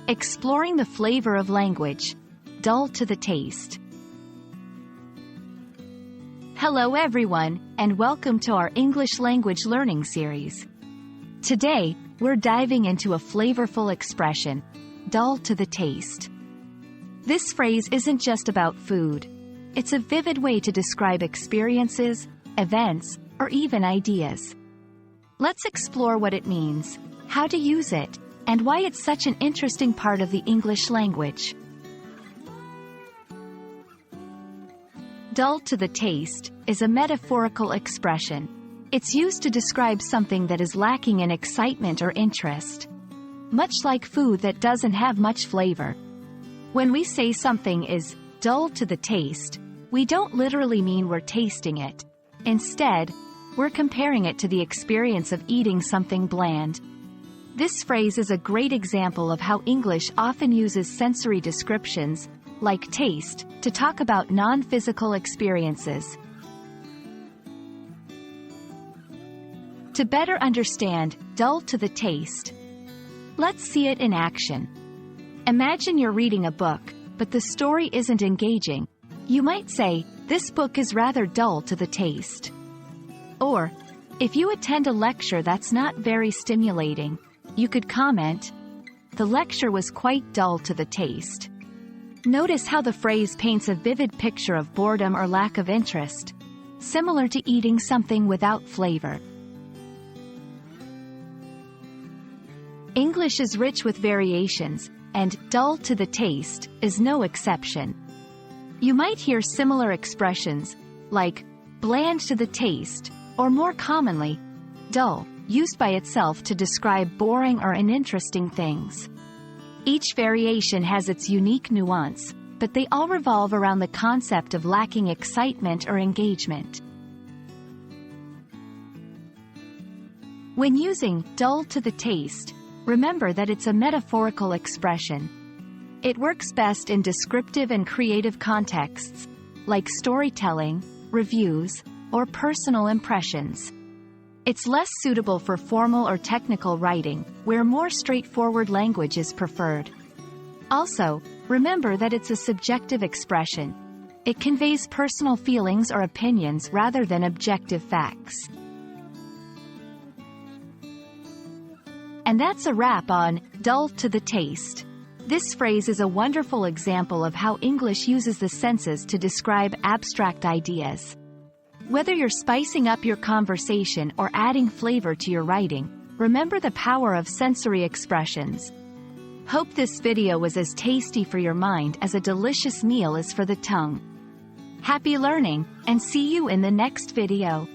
Exploring the flavor of language. Dull to the taste. Hello everyone, and welcome to our English language learning series. Today, we're diving into a flavorful expression, dull to the taste. This phrase isn't just about food. It's a vivid way to describe experiences, events, or even ideas. Let's explore what it means, how to use it, and why it's such an interesting part of the English language. Dull to the taste is a metaphorical expression. It's used to describe something that is lacking in excitement or interest. Much like food that doesn't have much flavor. When we say something is dull to the taste, we don't literally mean we're tasting it. Instead, we're comparing it to the experience of eating something bland. This phrase is a great example of how English often uses sensory descriptions, like taste, to talk about non-physical experiences. To better understand dull to the taste, let's see it in action. Imagine you're reading a book, but the story isn't engaging. You might say, "This book is rather dull to the taste." Or, if you attend a lecture that's not very stimulating, you could comment, "The lecture was quite dull to the taste." Notice how the phrase paints a vivid picture of boredom or lack of interest, similar to eating something without flavor. English is rich with variations, and dull to the taste is no exception. You might hear similar expressions, like bland to the taste, or more commonly, dull, used by itself to describe boring or uninteresting things. Each variation has its unique nuance, but they all revolve around the concept of lacking excitement or engagement. When using dull to the taste, remember that it's a metaphorical expression. It works best in descriptive and creative contexts, like storytelling, reviews, or personal impressions. It's less suitable for formal or technical writing, where more straightforward language is preferred. Also, remember that it's a subjective expression. It conveys personal feelings or opinions rather than objective facts. And that's a wrap on dull to the taste. This phrase is a wonderful example of how English uses the senses to describe abstract ideas. Whether you're spicing up your conversation or adding flavor to your writing, remember the power of sensory expressions. Hope this video was as tasty for your mind as a delicious meal is for the tongue. Happy learning, and see you in the next video.